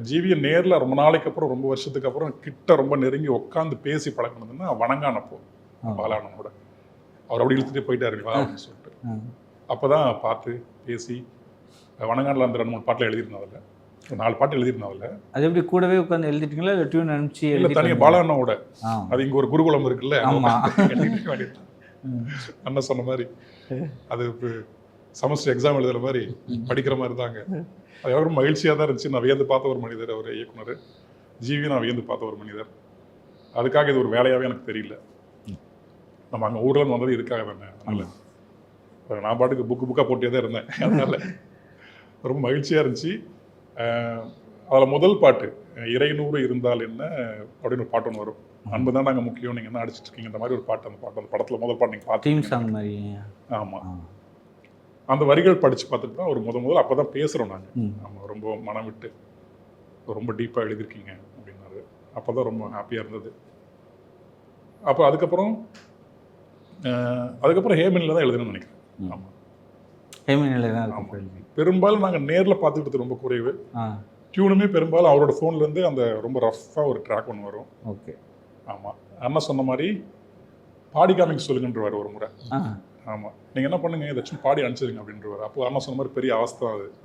ஜிவியை நேரில் ரொம்ப நாளைக்கு அப்புறம், ரொம்ப வருஷத்துக்கு அப்புறம் கிட்ட ரொம்ப நெருங்கி உட்காந்து பேசி பழகினதுன்னா வணங்கானப்போ பாலானனோட. அவர் அப்படி இழுத்துட்டு போயிட்டாரு வா அப்படின்னு சொல்லிட்டு. அப்போ தான் பார்த்து பேசி வணங்கானில் அந்த 2-3 பாட்டில் எழுதியிருந்தோம். அதில் 4 பாட்டு எழுதியிருந்தோம். அதில் அது எப்படி கூடவே உட்காந்து எழுதிட்டீங்களா இல்லை டியூன் அனுப்பிச்சு இல்லை தனியாக பாலானோட? அது இங்கே ஒரு குருகுலம் இருக்குல்ல, அண்ணன் சொன்ன மாதிரி அது செமஸ்டர் எக்ஸாம் எழுதுகிற மாதிரி படிக்கிற மாதிரி தாங்க. அது எவ்வளோ மகிழ்ச்சியாக தான் இருந்துச்சு. நான் வியந்து பார்த்த ஒரு மனிதர் அவர் இயக்குனர். ஜிவி நான் வியந்து பார்த்த ஒரு மனிதர். அதுக்காக இது ஒரு வேலையாகவே எனக்கு தெரியல. நம்ம அங்கே ஊரில் வந்தது இதுக்காக தானே. அதனால் நான் பாட்டுக்கு புக்காக போட்டே தான் இருந்தேன். அதனால் ரொம்ப மகிழ்ச்சியாக இருந்துச்சு. அதில் முதல் பாட்டு இறைநூறு இருந்தால் என்ன அப்படின்னு ஒரு பாட்டு ஒன்று வரும். அன்பு தான் நாங்கள் முக்கியம், நீங்கள் என்ன அடிச்சிட்டு இருக்கீங்க, இந்த மாதிரி ஒரு பாட்டு. அந்த பாட்டு அந்த படத்தில் முதல் பாட்டு நீங்கள் பார்த்தீங்க. ஆமாம், அந்த வரிகள் படித்து பார்த்துட்டு தான் ஒரு முதல் அப்போ தான் பேசுகிறோம் நாங்கள். ஆமாம், ரொம்ப மனம் விட்டு ரொம்ப டீப்பாக எழுதியிருக்கீங்க அப்படின்னாரு. அப்போ தான் ரொம்ப ஹாப்பியாக இருந்தது. அப்போ அதுக்கப்புறம் ஹேமனில் தான் எழுதுன்னு நினைக்கிறேன். ஆமாம், ஹேமனில் தான். ஆமாம், பெரும்பாலும் நாங்கள் நேரில் பார்த்துக்கிட்டது ரொம்ப குறைவு. டியூனுமே பெரும்பாலும் அவரோட ஃபோன்லேருந்து அந்த ரொம்ப ரஃப்பாக ஒரு ட்ராக் ஒன்று வரும். ஓகே. ஆமாம், அண்ணா சொன்ன மாதிரி பாடி காமிக்க சொல்லுங்கன்றவார் ஒரு முறை. ஆமாம், நீங்கள் என்ன பண்ணுங்க, ஏதாச்சும் பாடி அனுப்பிச்சிருங்க அப்படின்றவார். அப்போ அண்ணா சொன்ன மாதிரி பெரிய அவஸ்தை அது.